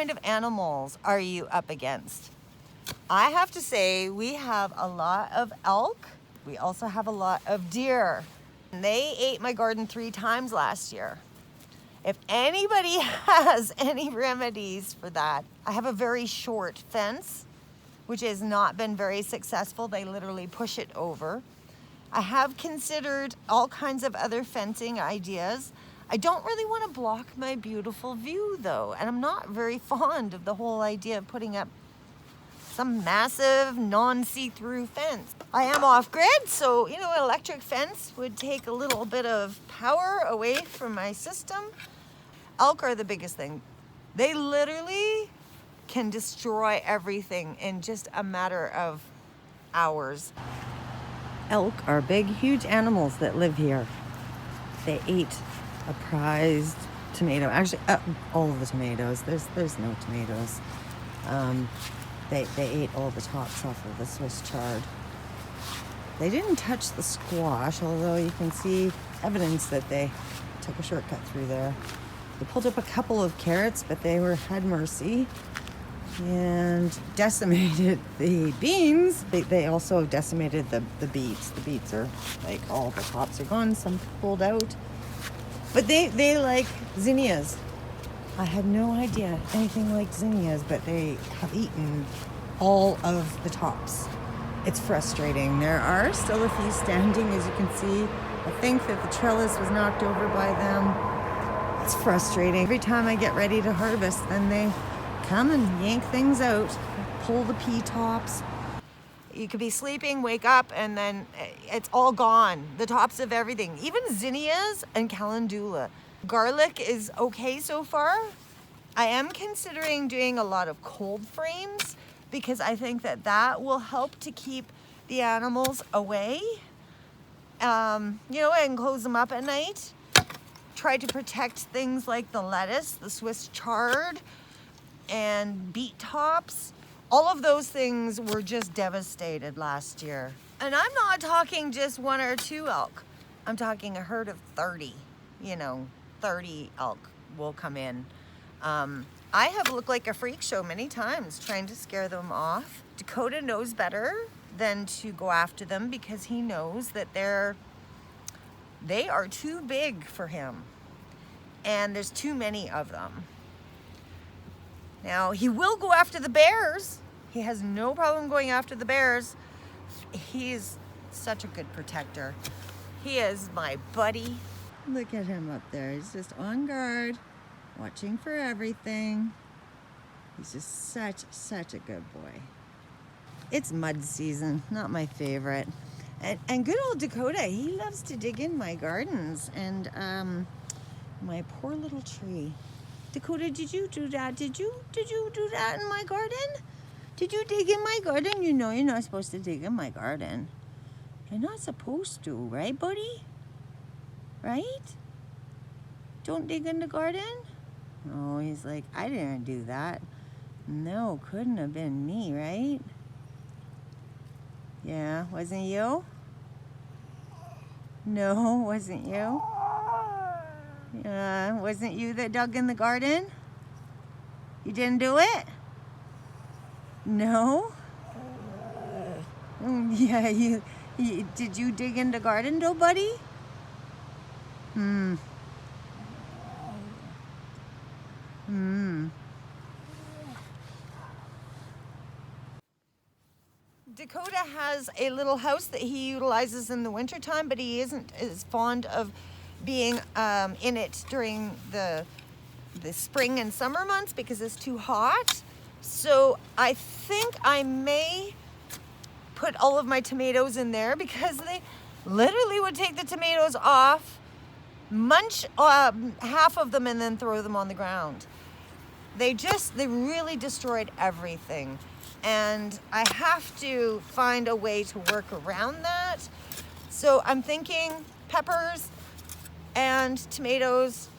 kind of animals are you up against? I have to say we have a lot of elk. We also have a lot of deer. They ate my garden 3 times last year. If anybody has any remedies for that, I have a very short fence, which has not been very successful. They literally push it over. I have considered all kinds of other fencing ideas. I don't really want to block my beautiful view though, and I'm not very fond of the whole idea of putting up some massive non-see-through fence. I am off-grid, so you know, an electric fence would take a little bit of power away from my system. Elk are the biggest thing. They literally can destroy everything in just a matter of hours. Elk are big, huge animals that live here. They ate a prized tomato. Actually, all of the tomatoes. There's no tomatoes. They ate all the tops off of the Swiss chard. They didn't touch the squash, although you can see evidence that they took a shortcut through there. They pulled up a couple of carrots, but they had mercy and decimated the beans. They also decimated the beets. The beets are like all the tops are gone, some pulled out. But they like zinnias. I had no idea anything like zinnias, but they have eaten all of the tops. It's frustrating. There are still a few standing, as you can see. I think that the trellis was knocked over by them. It's frustrating. Every time I get ready to harvest, then they come and yank things out, pull the pea tops. You could be sleeping, wake up, and then it's all gone. The tops of everything, even zinnias and calendula. Garlic is okay so far. I am considering doing a lot of cold frames because I think that will help to keep the animals away. You know, and close them up at night. Try to protect things like the lettuce, the Swiss chard, and beet tops. All of those things were just devastated last year. And I'm not talking just 1 or 2 elk. I'm talking a herd of 30, you know, 30 elk will come in. I have looked like a freak show many times trying to scare them off. Dakota knows better than to go after them because he knows that they are too big for him. And there's too many of them. Now, he will go after the bears. He has no problem going after the bears. He's such a good protector. He is my buddy. Look at him up there. He's just on guard, watching for everything. He's just such a good boy. It's mud season, not my favorite. And good old Dakota, he loves to dig in my gardens. And my poor little tree. Dakota, did you do that? Did you do that in my garden? Did you dig in my garden? You know you're not supposed to dig in my garden. You're not supposed to, right, buddy? Right? Don't dig in the garden? Oh, he's like, I didn't do that. No, couldn't have been me, right? Yeah, wasn't you? No, wasn't you? Wasn't you that dug in the garden? You didn't do it? No? Yeah, you did you dig in the garden though, buddy? Dakota has a little house that he utilizes in the wintertime, but he isn't as fond of being in it during the spring and summer months because it's too hot. So I think I may put all of my tomatoes in there because they literally would take the tomatoes off, munch half of them, and then throw them on the ground. They really destroyed everything. And I have to find a way to work around that. So I'm thinking peppers and tomatoes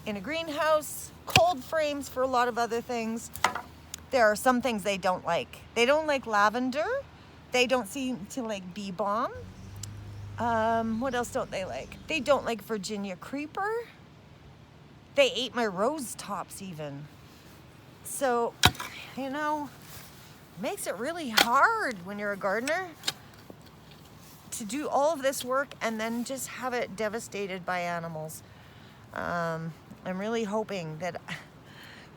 in a greenhouse, cold frames for a lot of other things. There are some things they don't like. They don't like lavender. They don't seem to like bee balm. What else don't they like? They don't like Virginia creeper. They ate my rose tops even. So, you know, makes it really hard when you're a gardener to do all of this work and then just have it devastated by animals. I'm really hoping that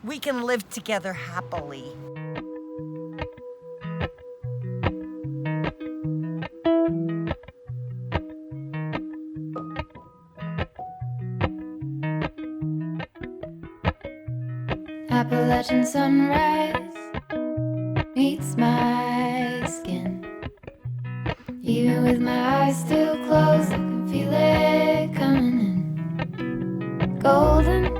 we can live together happily. Appalachian sunrise meets my skin. Even with my eyes still closed, I can feel it coming in. Golden